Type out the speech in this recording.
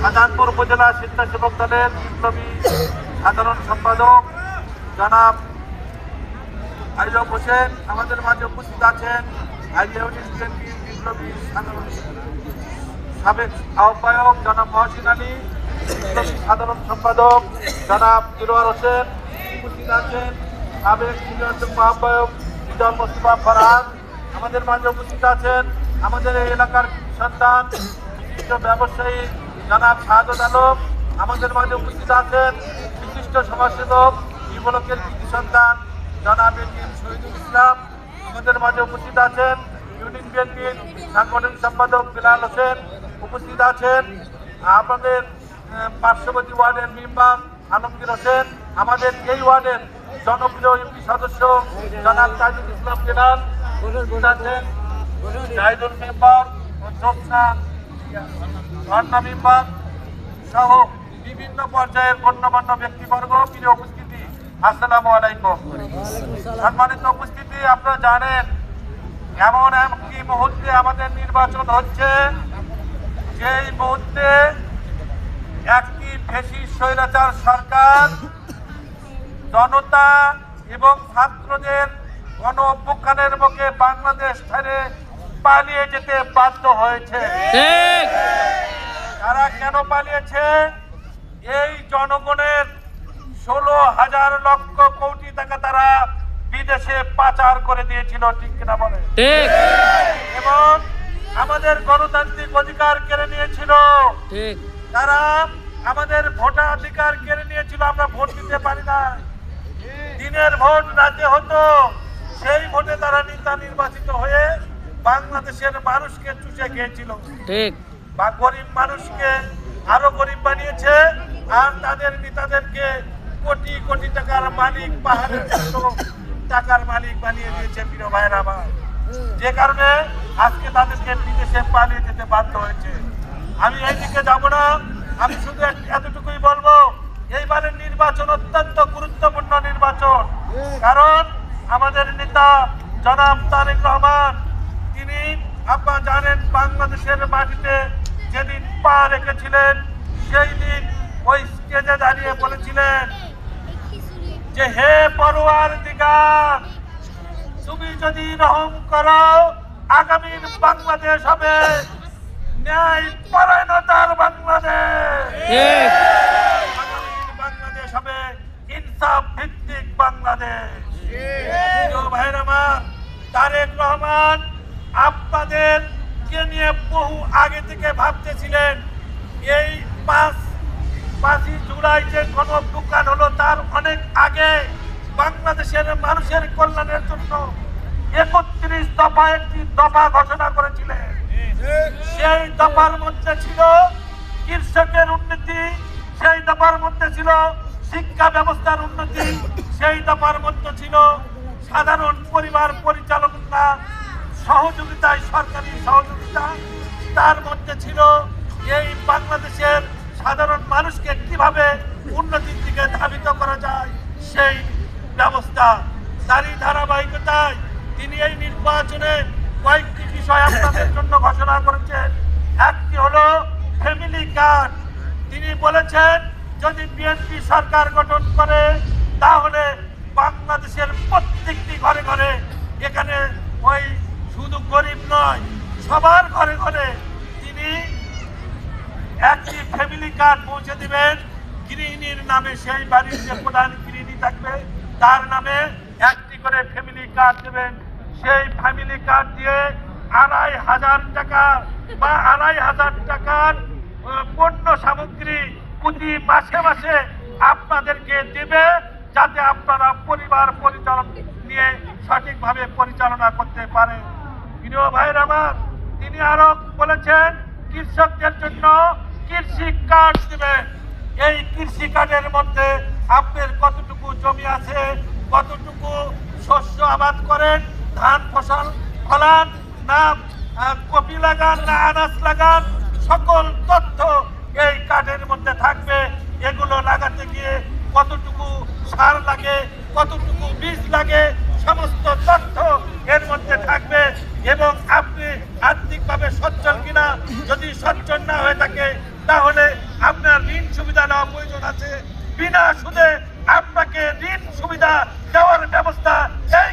শাহজাহানপুর উপজেলা স্বেচ্ছাসেবক দলের বিপ্লবী সাধারণ সম্পাদক জনাব আইয়ুব হোসেন আমাদের মাঝে উপস্থিত আছেন। বিপ্লবী সাবেক আহ্বায়ক জনাব মহসিন আলী, বিপ্লবী সাধারণ সম্পাদক জনাব দিলওয়ার হোসেন উপস্থিত আছেন। সাবেক সিনিয়র যুগ্ম আহ্বায়ক মিজান মোস্তফা ফরহাদ আমাদের মাঝে উপস্থিত আছেন। আমাদের এই এলাকার সন্তান বিশিষ্ট ব্যবসায়ী জনাব শাহাদাত আলম আমাদের মাঝে উপস্থিত আছেন। বিশিষ্ট সমাজসেবক যুবকের কৃতি সন্তান জনাব এটিএম শহীদুল ইসলাম আমাদের মাঝে উপস্থিত আছেন। ইউনিয়ন বিএনপির সাংগঠনিক সম্পাদক বিলাল হোসেন উপস্থিত আছেন। আমাদের পার্শ্ববর্তী ওয়ার্ডের মেম্বার আলমগীর হোসেন, আমাদের এই ওয়ার্ডের জনপ্রিয় ইউপি সদস্য জনাব তাজুল ইসলাম বিলাল উপস্থিত আছেন। জাহিদুল মেম্বার ও জোৎস্না মেম্বার সহ বিভিন্ন পর্যায়ের গণ্যমান্য ব্যক্তিবর্গ, প্রিয় উপস্থিতি, আসসালামু আলাইকুম। সম্মানিত উপস্থিতি, আপনারা জানেন এমন একটি মুহূর্তে আমাদের নির্বাচন হচ্ছে, যেই মুহূর্তে একটি ফ্যাসিস্ট স্বৈরাচার সরকার জনতা এবং ছাত্রদের গণ অভ্যুত্থানের মুখে বাংলাদেশ ছেড়ে পালিয়ে যেতে বাধ্য হয়েছে। তারা কেন পালিয়েছে? এই জনগণের 16,000 লক্ষ কোটি টাকা তারা বিদেশে পাচার করে দিয়েছিল, ঠিক কিনা বলে? এবং আমাদের গণতান্ত্রিক অধিকার কেড়ে নিয়েছিল। তারা আমাদের ভোটাধিকার কেড়ে নিয়েছিল, আমরা ভোট দিতে পারি না। দিনের ভোট রাতে হতো, সেই ভোটে তারা নেতা নির্বাচিত হয়ে বাংলাদেশের মানুষকে চুষে খেয়েছিল। বা গরিব মানুষকে আরো গরিব বানিয়েছে, আর তাদের নেতাদেরকে কোটি কোটি টাকার মালিক, পাহাড়ের টাকার মালিক বানিয়ে দিয়েছে, প্রিয় ভাইয়েরা আমার। যে কারণে আজকে তাদেরকে বিদেশে পালিয়ে যেতে বাধ্য হয়েছে। আমি এইদিকে যাব না, আমি শুধু এতটুকুই বলবো, এইবারের নির্বাচন অত্যন্ত গুরুত্বপূর্ণ নির্বাচন। কারণ আমাদের নেতা জনাব তারেক রহমান, তিনি আপনারা জানেন বাংলাদেশের মাটিতে যেদিন পা রেখেছিলেন, সেই দিন ওই স্টেজে দাঁড়িয়ে বলেছিলেন যে, হে পরওয়ারদিগার, তুমি যদি রহম করো, আগামীর বাংলাদেশ হবে ন্যায় পরায়ণতার বাংলাদেশ। আগামীর বাংলাদেশ হবে ইনসাফ ভিত্তিক বাংলাদেশ। ভাইয়ের আমার, তারেক রহমান আপনাদেরকে নিয়ে বহু আগে থেকে ভাবতেছিলেন। এই 5ই জুলাই যে গণঅভ্যুত্থান হলো, তার অনেক আগে বাংলাদেশের মানুষের কল্যাণের জন্য 31 দফা একটি দফা ঘোষণা করেছিলেন। সেই দফার মধ্যে ছিল কৃষকের উন্নতি, সেই দফার মধ্যে ছিল শিক্ষা ব্যবস্থার উন্নতি, সেই দফার মধ্যে ছিল সাধারণ পরিবার পরিচালনা সহযোগিতায় সরকারি সহযোগিতা, তার মধ্যে ছিল এই বাংলাদেশের সাধারণ মানুষকে কিভাবে উন্নতির দিকে ধাবিত করা যায় সেই ব্যবস্থা। তারই ধারাবাহিকতায় তিনি এই নির্বাচনে কয়েকটি বিষয় আপনাদের জন্য ঘোষণা করেছেন। একটি হলো ফ্যামিলি কার্ড। তিনি বলেছেন, যদি বিএনপি সরকার গঠন করে, তাহলে বাংলাদেশের প্রত্যেকটি ঘরে ঘরে, এখানে ওই শুধু গরিব নয়, সবার ঘরে ঘরে তিনি একটি ফ্যামিলি কার্ড পৌঁছে দিবেন। গৃহিণীর নামে, সেই বাড়ির যে প্রধান গৃহিণী থাকবে, তার নামে একটি করে ফ্যামিলি কার্ড দেবেন। সেই ফ্যামিলি কার্ড দিয়ে 2,500 টাকা বা 2,500 টাকার পণ্য সামগ্রী প্রতি মাসে মাসে আপনাদেরকে দেবে, যাতে আপনারা পরিবার পরিচালনা নিয়ে সঠিকভাবে পরিচালনা করতে পারেন। প্রিয় ভাইয়ের আমার, তিনি আরো বলেছেন কৃষকদের জন্য কৃষি কার্ড দেবেন। এই কৃষি কার্ডের মধ্যে আপনার কতটুকু জমি আছে, কতটুকু শস্য আবাদ করেন, ধান ফসল ফলান না কপি লাগান না আনাজ লাগান, সকল তথ্য এই কার্ডের মধ্যে থাকবে। এগুলো লাগাতে গিয়ে কতটুকু সার লাগে, কতটুকু বীজ লাগে, সমস্ত তথ্য এর মধ্যে থাকবে। এবং আপনি আর্থিকভাবে সচ্ছল কিনা, যদি সচ্ছল না হয়ে থাকে, তাহলে প্রয়োজন আছে, বিনা সুদে আপনাকে ঋণ সুবিধা দেওয়ার ব্যবস্থা এই